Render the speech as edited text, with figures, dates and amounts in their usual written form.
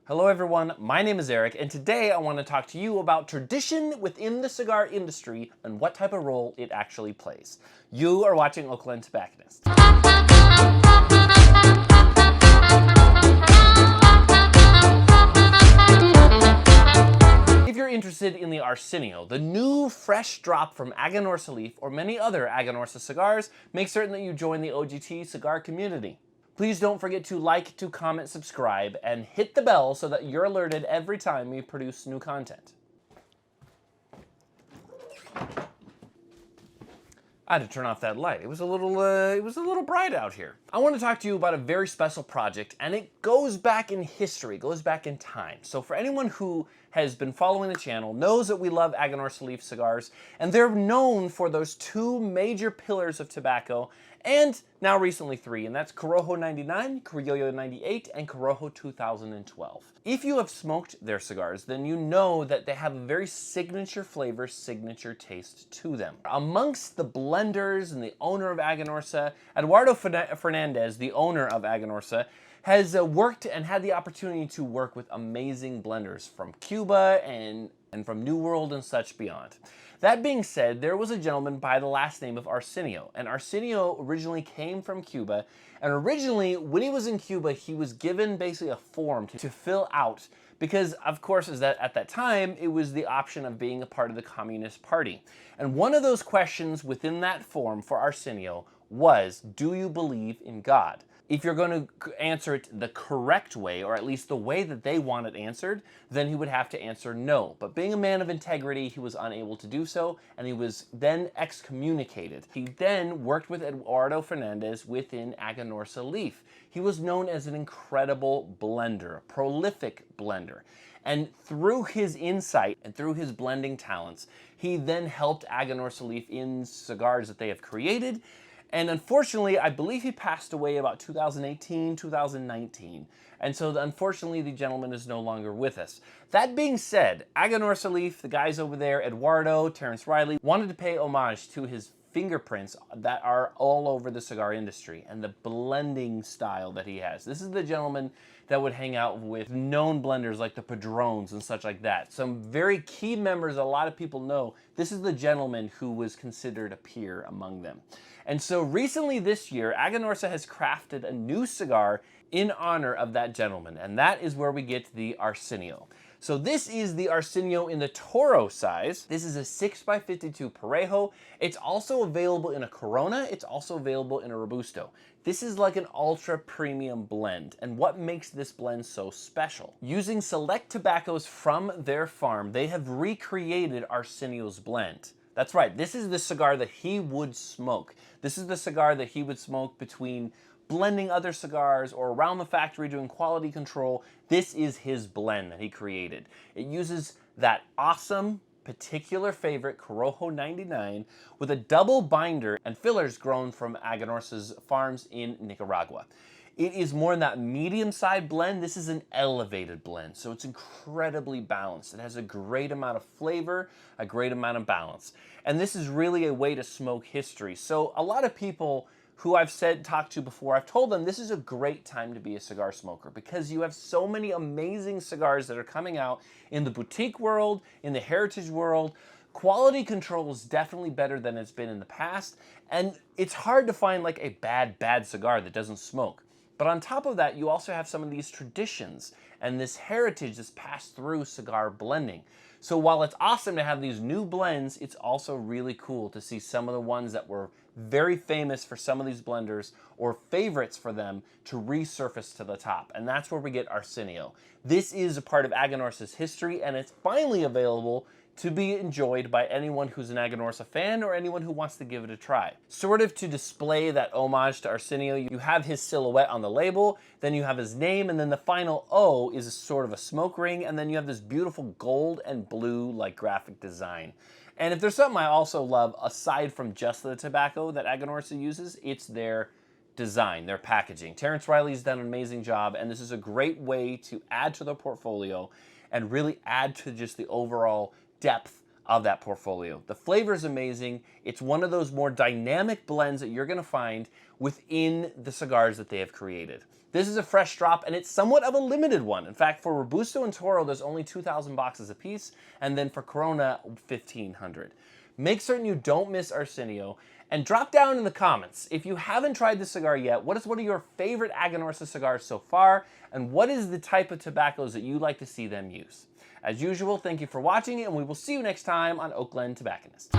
Hello everyone, my name is Eric, and today I want to talk to you about tradition within the cigar industry and what type of role it actually plays. You are watching Oakland Tobacconist. If you're interested in the Arsenio, the new fresh drop from Aganorsa Leaf or many other Aganorsa cigars, make certain that you join the OGT cigar community. Please don't forget to like, to comment, subscribe, and hit the bell so that you're alerted every time we produce new content. I had to turn off that light. It was a little bright out here. I want to talk to you about a very special project, and it goes back in history, goes back in time. So for anyone who has been following the channel knows that we love Aganorsa Leaf cigars, and they're known for those two major pillars of tobacco, and now recently three, and that's Corojo 99, Criollo 98, and Corojo 2012. If you have smoked their cigars, then you know that they have a very signature flavor, signature taste to them. Amongst the blenders and the owner of Aganorsa, Eduardo Fernandez, the owner of Aganorsa, has worked and had the opportunity to work with amazing blenders from Cuba and from New World and such beyond. That being said, there was a gentleman by the last name of Arsenio, and Arsenio originally came from Cuba, and originally, when he was in Cuba, he was given basically a form to fill out, because of course, at that time, it was the option of being a part of the Communist Party. And one of those questions within that form for Arsenio was, do you believe in God? If you're going to answer it the correct way, or at least the way that they want it answered, then he would have to answer no. But being a man of integrity, he was unable to do so, and he was then excommunicated. He then worked with Eduardo Fernandez within Aganorsa Leaf. He was known as an incredible blender, a prolific blender. And through his insight and through his blending talents, he then helped Aganorsa Leaf in cigars that they have created. And unfortunately, I believe he passed away about 2018, 2019. And so unfortunately, the gentleman is no longer with us. That being said, Aganorsa Leaf, the guys over there, Eduardo, Terrence Riley, wanted to pay homage to his fingerprints that are all over the cigar industry and the blending style that he has. This is the gentleman that would hang out with known blenders like the Padrones and such like that. Some very key members a lot of people know. This is the gentleman who was considered a peer among them. And so recently this year, Aganorsa has crafted a new cigar in honor of that gentleman, and that is where we get the Arsenio. So this is the Arsenio in the Toro size. This is a 6x52 Parejo. It's also available in a Corona. It's also available in a Robusto. This is like an ultra premium blend. And what makes this blend so special? Using select tobaccos from their farm, they have recreated Arsenio's blend. That's right, this is the cigar that he would smoke. This is the cigar that he would smoke between blending other cigars or around the factory doing quality control. This is his blend that he created. It uses that awesome particular favorite Corojo 99 with a double binder and fillers grown from Aganorsa's farms in Nicaragua. It is more in that medium-side blend. This is an elevated blend, so it's incredibly balanced. It has a great amount of flavor, a great amount of balance. And this is really a way to smoke history. So a lot of people who I've talked to before, I've told them this is a great time to be a cigar smoker because you have so many amazing cigars that are coming out in the boutique world, in the heritage world. Quality control is definitely better than it's been in the past, and it's hard to find like a bad cigar that doesn't smoke. But on top of that, you also have some of these traditions and this heritage that's passed through cigar blending. So while it's awesome to have these new blends, it's also really cool to see some of the ones that were very famous for some of these blenders or favorites for them to resurface to the top. And that's where we get Arsenio. This is a part of Aganorsa's history, and it's finally available to be enjoyed by anyone who's an Aganorsa fan or anyone who wants to give it a try. Sort of to display that homage to Arsenio, you have his silhouette on the label, then you have his name, and then the final O is a sort of a smoke ring, and then you have this beautiful gold and blue like graphic design. And if there's something I also love, aside from just the tobacco that Aganorsa uses, it's their design, their packaging. Terrence Riley's done an amazing job, and this is a great way to add to the portfolio and really add to just the overall depth of that portfolio. The flavor is amazing. It's one of those more dynamic blends that you're going to find within the cigars that they have created. This is a fresh drop, and it's somewhat of a limited one. In fact, for Robusto and Toro, there's only 2,000 boxes apiece, and then for Corona, 1,500. Make certain you don't miss Arsenio, and drop down in the comments, if you haven't tried this cigar yet, what is one of your favorite Aganorsa cigars so far, and what is the type of tobaccos that you'd like to see them use? As usual, thank you for watching, and we will see you next time on Oakland Tobacconist.